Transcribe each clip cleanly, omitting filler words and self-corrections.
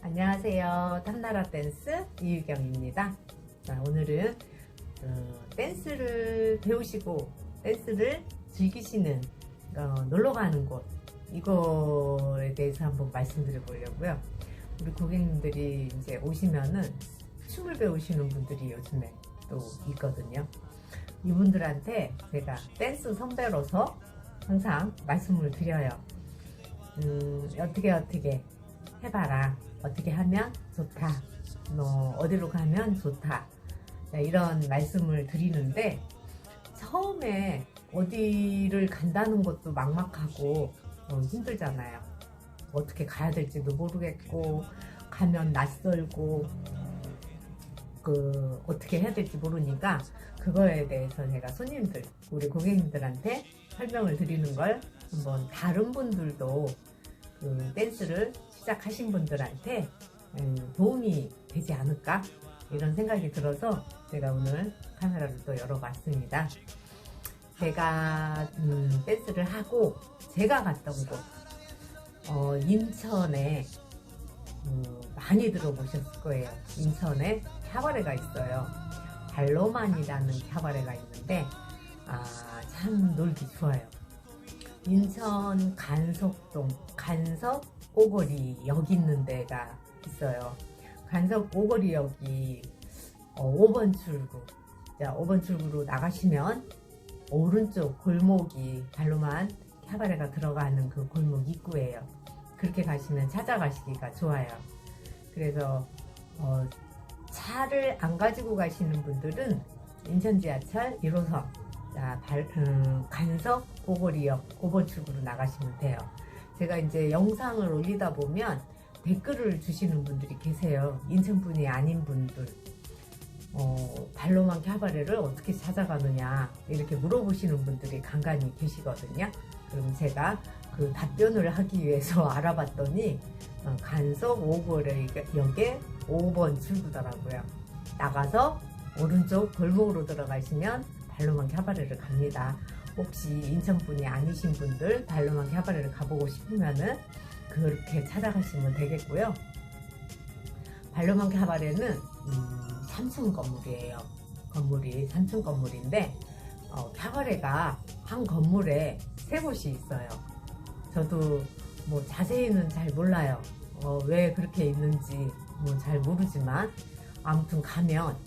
안녕하세요. 탐나라 댄스 이유경입니다. 자, 오늘은 댄스를 배우시고 댄스를 즐기시는 놀러 가는 곳, 이거에 대해서 한번 말씀드려 보려고요. 우리 고객님들이 이제 오시면은 춤을 배우시는 분들이 요즘에 또 있거든요. 이분들한테 제가 댄스 선배로서 항상 말씀을 드려요. 어떻게 해봐라. 어떻게 하면 좋다. 너 어디로 가면 좋다. 이런 말씀을 드리는데, 처음에 어디를 간다는 것도 막막하고 힘들잖아요. 어떻게 가야 될지도 모르겠고, 가면 낯설고, 어떻게 해야 될지 모르니까, 그거에 대해서 제가 손님들, 우리 고객님들한테 설명을 드리는 걸 한번 다른 분들도 댄스를 시작하신 분들한테 도움이 되지 않을까, 이런 생각이 들어서 제가 오늘 카메라를 또 열어봤습니다. 제가 댄스를 하고 제가 갔던 곳, 인천에 많이 들어보셨을 거예요. 인천에 캬바레가 있어요. 발로만이라는 캬바레가 있는데 참 놀기 좋아요. 인천 간석동 간석 오거리역 있는 데가 있어요. 간석 오거리역이 5번 출구. 자, 5번 출구로 나가시면 오른쪽 골목이 발로만 캬바레가 들어가는 그 골목 입구예요. 그렇게 가시면 찾아가시기가 좋아요. 그래서 차를 안 가지고 가시는 분들은 인천 지하철 1호선 간석 오거리역 5번 출구로 나가시면 돼요. 제가 이제 영상을 올리다 보면 댓글을 주시는 분들이 계세요. 인천분이 아닌 분들, 발로만 캬바레를 어떻게 찾아가느냐 이렇게 물어보시는 분들이 간간히 계시거든요. 그럼 제가 그 답변을 하기 위해서 알아봤더니 간석 오거리역에 5번 출구더라고요. 나가서 오른쪽 골목으로 들어가시면 발로만 캬바레를 갑니다. 혹시 인천분이 아니신 분들 발로만 캬바레를 가보고 싶으면은 그렇게 찾아가시면 되겠고요. 발로만 캬바레는 3층 건물이에요. 건물이 3층 건물인데 캬바레가 한 건물에 3곳이 있어요. 저도 뭐 자세히는 잘 몰라요. 왜 그렇게 있는지 잘 모르지만, 아무튼 가면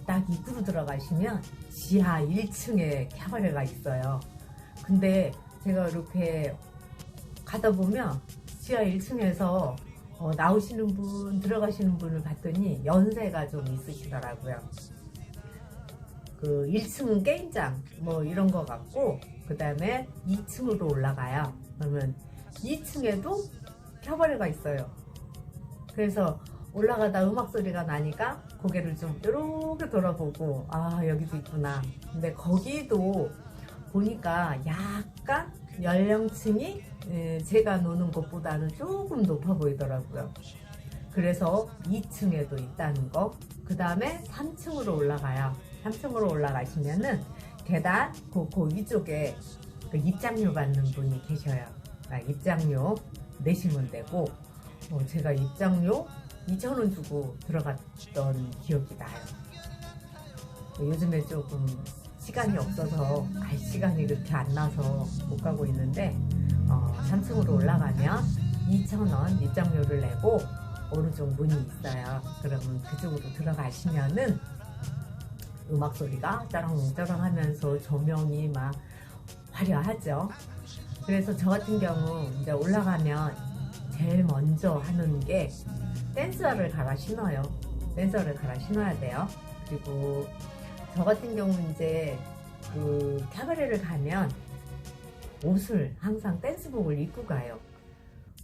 딱 입구로 들어가시면 지하 1층에 캬바레가 있어요. 근데 제가 이렇게 가다 보면 지하 1층에서 나오시는 분, 들어가시는 분을 봤더니 연세가 좀 있으시더라고요. 1층은 게임장 뭐 이런 거 같고, 그 다음에 2층으로 올라가요. 그러면 2층에도 캬바레가 있어요. 그래서 올라가다 음악 소리가 나니까 고개를 좀 이렇게 돌아보고, 여기도 있구나. 근데 거기도 보니까 약간 연령층이 제가 노는 곳보다는 조금 높아 보이더라고요. 그래서 2층에도 있다는 거. 그 다음에 3층으로 올라가요. 3층으로 올라가시면은 계단 그 위쪽에 입장료 받는 분이 계셔요. 입장료 내시면 되고, 제가 입장료 2,000원 주고 들어갔던 기억이 나요. 요즘에 조금 시간이 없어서 갈 시간이 그렇게 안 나서 못 가고 있는데, 3층으로 올라가면 2,000원 입장료를 내고 오른쪽 문이 있어요. 그러면 그쪽으로 들어가시면은 음악 소리가 짜랑짜랑 하면서 조명이 막 화려하죠. 그래서 저 같은 경우 이제 올라가면 제일 먼저 하는 게 댄서를 갈아 신어요. 댄서를 갈아 신어야 돼요. 그리고 저 같은 경우 이제 캬바레를 가면 옷을 항상 댄스복을 입고 가요.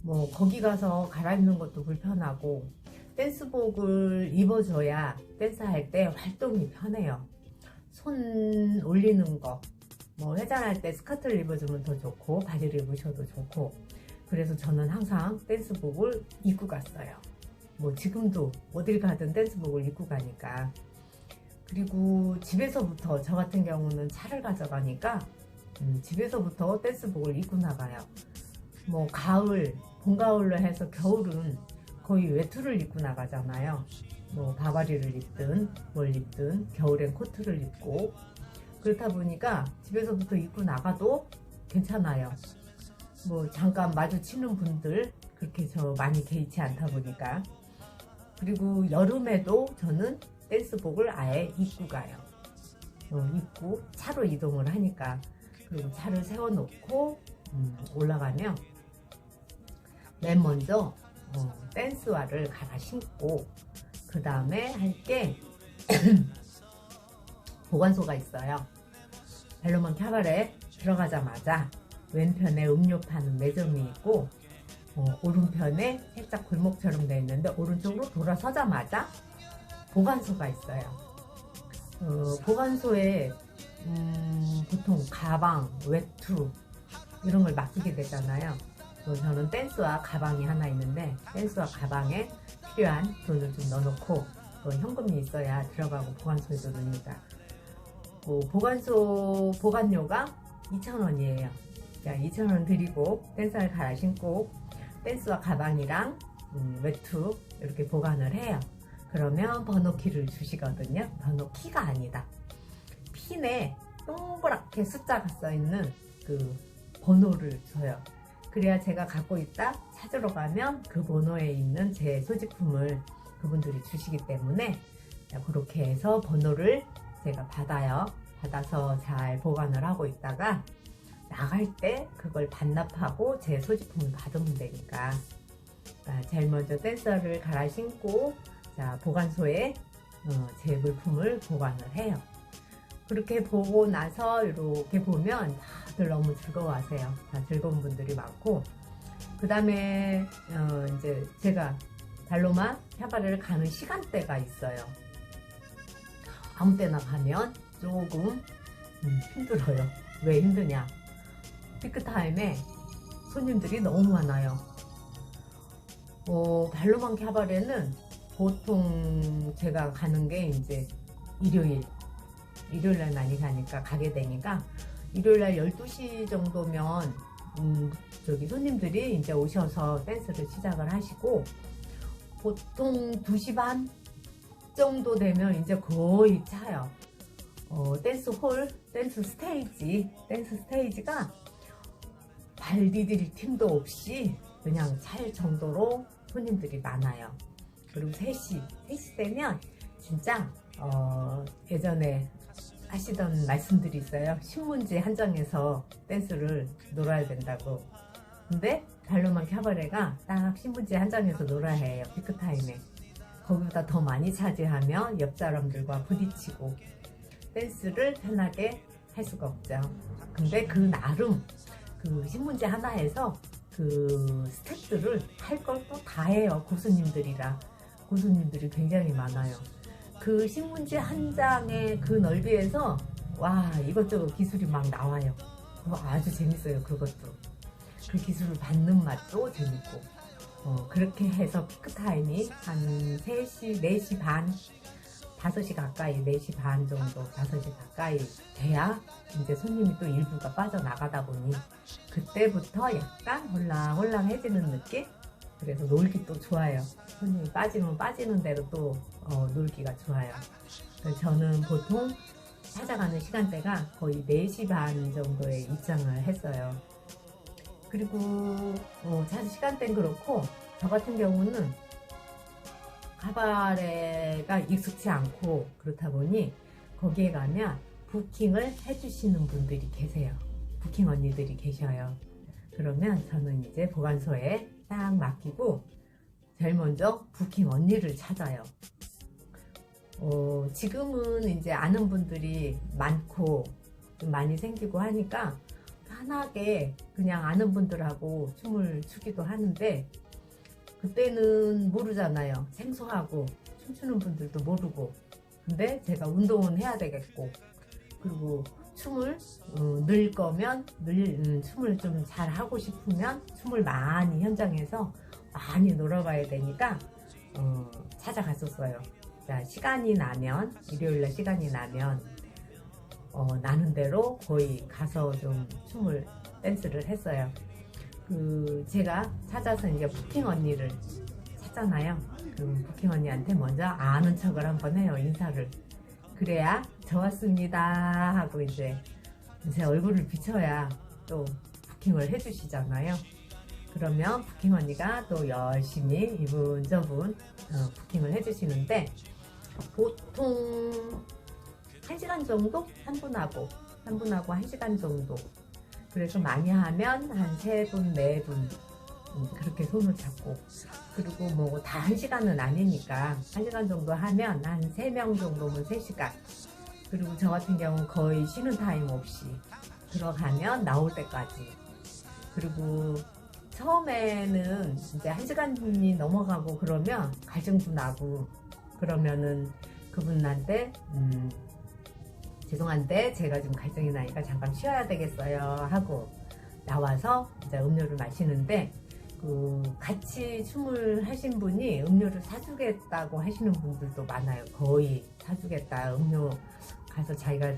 뭐 거기 가서 갈아입는 것도 불편하고, 댄스복을 입어줘야 댄스할 때 활동이 편해요. 손 올리는 거, 뭐 회전할 때 스커트를 입어주면 더 좋고, 바지를 입으셔도 좋고. 그래서 저는 항상 댄스복을 입고 갔어요. 뭐 지금도 어딜 가든 댄스복을 입고 가니까. 그리고 집에서부터, 저 같은 경우는 차를 가져가니까 집에서부터 댄스복을 입고 나가요. 뭐 가을, 봄, 가을로 해서 겨울은 거의 외투를 입고 나가잖아요. 뭐 바바리를 입든 뭘 입든 겨울엔 코트를 입고, 그렇다 보니까 집에서부터 입고 나가도 괜찮아요. 뭐 잠깐 마주치는 분들 그렇게 저 많이 개의치 않다 보니까. 그리고 여름에도 저는 댄스복을 아예 입고 가요. 입고 차로 이동을 하니까. 그리고 차를 세워놓고 올라가면 맨 먼저 댄스화를 갈아 신고, 그 다음에 할 게 보관소가 있어요. 발로만 캬바레 들어가자마자 왼편에 음료 파는 매점이 있고, 오른편에 살짝 골목처럼 되어 있는데 오른쪽으로 돌아서자마자 보관소가 있어요. 보관소에 보통 가방, 외투 이런 걸 맡기게 되잖아요. 저는 댄스와 가방이 하나 있는데 댄스와 가방에 필요한 돈을 좀 넣어놓고, 현금이 있어야 들어가고 보관소에도 넣으니까. 보관소 보관료가 2,000원이에요. 2,000원 드리고 댄스화를 갈아 신고 댄스와 가방이랑 외투 이렇게 보관을 해요. 그러면 번호키를 주시거든요. 번호키가 아니다, 핀에 동그랗게 숫자가 써있는 그 번호를 줘요. 그래야 제가 갖고 있다 찾으러 가면 그 번호에 있는 제 소지품을 그분들이 주시기 때문에, 그렇게 해서 번호를 제가 받아요. 받아서 잘 보관을 하고 있다가 나갈 때 그걸 반납하고 제 소지품을 받으면 되니까. 제일 먼저 댄서를 갈아 신고 보관소에 제 물품을 보관을 해요. 그렇게 보고 나서 이렇게 보면 다들 너무 즐거워하세요. 다 즐거운 분들이 많고, 그 다음에 이제 제가 발로마 캬바레를 가는 시간대가 있어요. 아무 때나 가면 조금 힘들어요. 왜 힘드냐? 피크타임에 손님들이 너무 많아요. 발로만 캬바레는 보통 제가 가는 게 이제 일요일날 많이 가니까, 가게 되니까 일요일날 12시 정도면 손님들이 이제 오셔서 댄스를 시작을 하시고, 보통 2시 반 정도 되면 이제 거의 차요. 댄스 홀, 댄스 스테이지가 발 디딜 틈도 없이 그냥 찰 정도로 손님들이 많아요. 그리고 3시 되면 진짜 예전에 하시던 말씀들이 있어요. 신문지 한 장에서 댄스를 놀아야 된다고. 근데 발로만 캬바레가 딱 신문지 한 장에서 놀아야 해요. 피크타임에. 거기보다 더 많이 차지하면 옆 사람들과 부딪히고 댄스를 편하게 할 수가 없죠. 근데 그 나름 그 신문지 하나에서 그 스텝들을 할 걸 또 다 해요. 고수님들이라. 고수님들이 굉장히 많아요. 그 신문지 한 장의 그 넓이에서 와, 이것저것 기술이 막 나와요. 그거 아주 재밌어요. 그것도. 그 기술을 받는 맛도 재밌고. 그렇게 해서 피크타임이 한 3시, 4시 반, 5시 가까이, 4시 반 정도, 5시 가까이 돼야 이제 손님이 또 일부가 빠져나가다 보니 그때부터 약간 홀랑홀랑해지는 느낌? 그래서 놀기 또 좋아요. 손님이 빠지면 빠지는 대로 또 놀기가 좋아요. 그래서 저는 보통 찾아가는 시간대가 거의 4시 반 정도에 입장을 했어요. 그리고 시간대는 그렇고, 저 같은 경우는 카바레가 익숙치 않고 그렇다 보니 거기에 가면 부킹을 해주시는 분들이 계세요. 부킹 언니들이 계셔요. 그러면 저는 이제 보관소에 딱 맡기고 제일 먼저 부킹 언니를 찾아요. 지금은 이제 아는 분들이 많고 좀 많이 생기고 하니까 편하게 그냥 아는 분들하고 춤을 추기도 하는데, 그때는 모르잖아요. 생소하고 춤추는 분들도 모르고. 근데 제가 운동은 해야 되겠고, 그리고 춤을 늘 거면 춤을 좀 잘 하고 싶으면 춤을 많이 현장에서 많이 놀아봐야 되니까 찾아갔었어요. 자, 시간이 나면, 일요일날 시간이 나면 나는 대로 거의 가서 좀 댄스를 했어요. 제가 찾아서 이제 부킹 언니를 하잖아요. 그럼 부킹 언니한테 먼저 아는 척을 한번 해요. 인사를. 그래야 저 왔습니다 하고 이제 제 얼굴을 비춰야 또 부킹을 해주시잖아요. 그러면 부킹 언니가 또 열심히 이분 저분 부킹을 해주시는데, 보통 1시간 정도? 3분하고 1시간 정도. 그래서 많이 하면 한 3분, 4분 그렇게 손을 잡고, 그리고 뭐 다 1시간은 아니니까 1시간 정도 하면 한 3명 정도면 3시간. 그리고 저 같은 경우는 거의 쉬는 타임 없이 들어가면 나올 때까지. 그리고 처음에는 이제 1시간이 넘어가고 그러면 갈증도 나고, 그러면은 그분한테 죄송한데 제가 지금 갈증이 나니까 잠깐 쉬어야 되겠어요 하고 나와서 이제 음료를 마시는데, 그 같이 춤을 하신 분이 음료를 사주겠다고 하시는 분들도 많아요. 거의 사주겠다, 음료 가서 자기가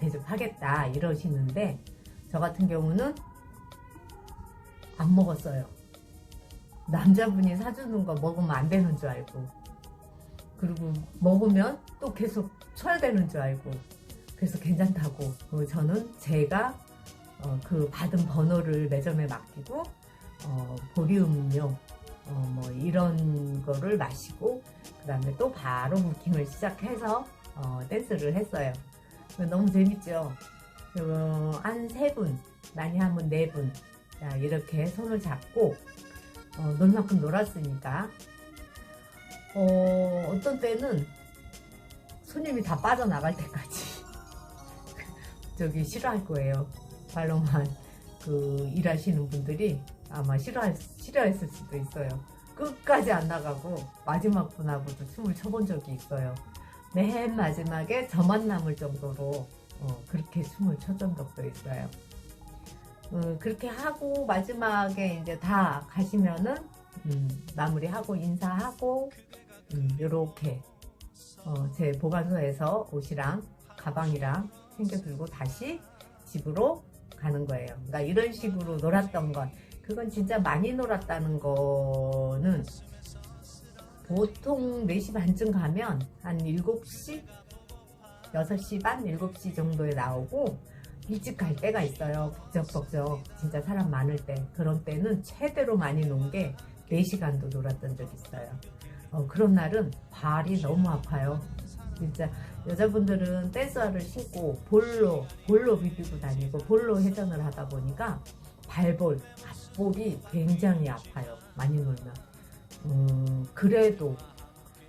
대접하겠다 이러시는데, 저 같은 경우는 안 먹었어요. 남자분이 사주는 거 먹으면 안 되는 줄 알고, 그리고 먹으면 또 계속 쳐야 되는 줄 알고, 그래서 괜찮다고 저는 제가 그 받은 번호를 매점에 맡기고 보리음료 뭐 이런 거를 마시고, 그 다음에 또 바로 부킹을 시작해서 댄스를 했어요. 너무 재밌죠. 한 3분, 많이 하면 4분 이렇게 손을 잡고 놀 만큼 놀았으니까 어떤 때는 손님이 다 빠져나갈 때까지 저기 싫어할 거예요. 발로만 그 일하시는 분들이 아마 싫어했을 수도 있어요. 끝까지 안 나가고 마지막 분하고도 춤을 춰본 적이 있어요. 맨 마지막에 저만 남을 정도로 그렇게 춤을 췄던 적도 있어요. 그렇게 하고 마지막에 이제 다 가시면은 마무리하고 인사하고 요렇게 제 보관소에서 옷이랑 가방이랑 챙겨 들고 다시 집으로 가는 거예요. 그러니까 이런 식으로 놀았던 건, 그건 진짜 많이 놀았다는 거는 보통 4시 반쯤 가면 한 7시? 6시 반? 7시 정도에 나오고, 일찍 갈 때가 있어요. 벅적벅적 진짜 사람 많을 때. 그런 때는 최대로 많이 논 게 4시간도 놀았던 적이 있어요. 그런 날은 발이 너무 아파요. 진짜 여자분들은 댄스화를 신고 볼로 비비고 다니고 볼로 회전을 하다 보니까 발볼, 앞볼이 굉장히 아파요. 많이 놀면. 그래도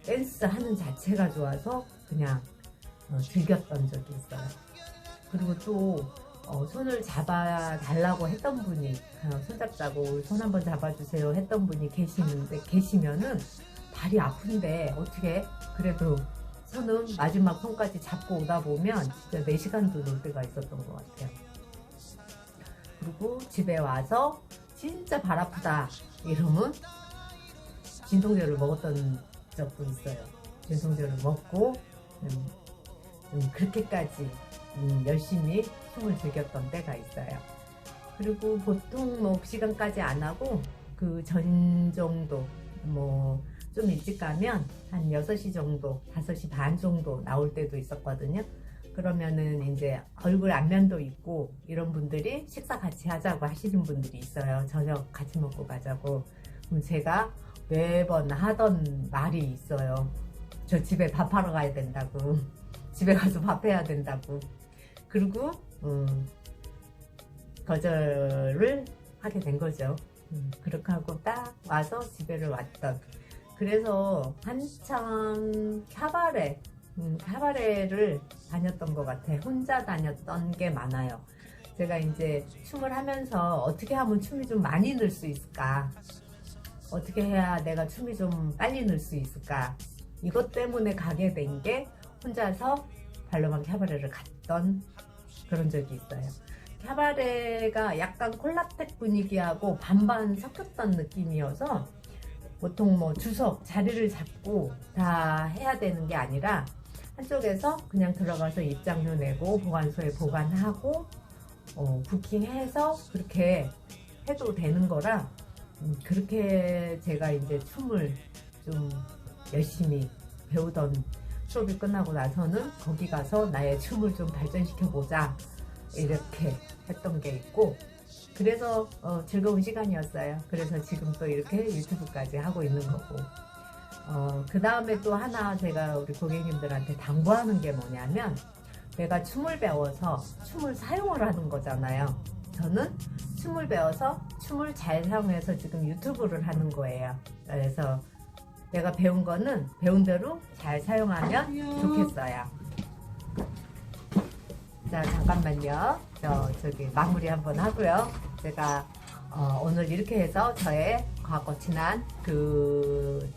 댄스 하는 자체가 좋아서 그냥 즐겼던 적이 있어요. 그리고 또 손을 잡아 달라고 했던 분이, 손잡자고 손 한번 잡아주세요 했던 분이 계시면은 발이 아픈데 어떻게 그래도 손은 마지막 손까지 잡고 오다 보면 진짜 4시간도 놀 때가 있었던 것 같아요. 그리고 집에 와서 진짜 발 아프다 이러면 진통제를 먹었던 적도 있어요. 진통제를 먹고 그렇게까지 열심히 춤을 즐겼던 때가 있어요. 그리고 보통 뭐 시간까지 안 하고 그 전 정도 뭐 좀 일찍 가면 한 6시 정도, 5시 반 정도 나올 때도 있었거든요. 그러면은 이제 얼굴 안면도 있고 이런 분들이 식사 같이 하자고 하시는 분들이 있어요. 저녁 같이 먹고 가자고. 그럼 제가 매번 하던 말이 있어요. 저 집에 밥하러 가야 된다고. 집에 가서 밥해야 된다고. 그리고 거절을 하게 된 거죠. 그렇게 하고 딱 와서 집에를 왔던. 그래서 한참 카바레를 다녔던 것 같아요. 혼자 다녔던 게 많아요. 제가 이제 춤을 하면서 어떻게 하면 춤이 좀 많이 늘 수 있을까, 어떻게 해야 내가 춤이 좀 빨리 늘 수 있을까, 이것 때문에 가게 된 게 혼자서 발로만 카바레를 갔던 그런 적이 있어요. 카바레가 약간 콜라텍 분위기하고 반반 섞였던 느낌이어서 보통 뭐 주석 자리를 잡고 다 해야 되는 게 아니라 한쪽에서 그냥 들어가서 입장료 내고 보관소에 보관하고 부킹해서 그렇게 해도 되는 거라 그렇게 제가 이제 춤을 좀 열심히 배우던 수업이 끝나고 나서는 거기 가서 나의 춤을 좀 발전시켜 보자 이렇게 했던 게 있고, 그래서 즐거운 시간이었어요. 그래서 지금 또 이렇게 유튜브까지 하고 있는 거고, 그 다음에 또 하나 제가 우리 고객님들한테 당부하는 게 뭐냐면, 내가 춤을 배워서 춤을 사용을 하는 거잖아요. 저는 춤을 배워서 춤을 잘 사용해서 지금 유튜브를 하는 거예요. 그래서 내가 배운 거는 배운 대로 잘 사용하면 좋겠어요. 자, 잠깐만요. 저기 마무리 한번 하고요. 제가 오늘 이렇게 해서 저의 과거 지난 그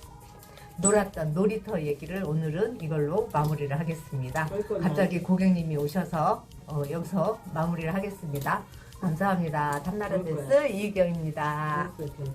놀았던 놀이터 얘기를 오늘은 이걸로 마무리를 하겠습니다. 갑자기 고객님이 오셔서 여기서 마무리를 하겠습니다. 감사합니다. 탐나라데스 이희경입니다.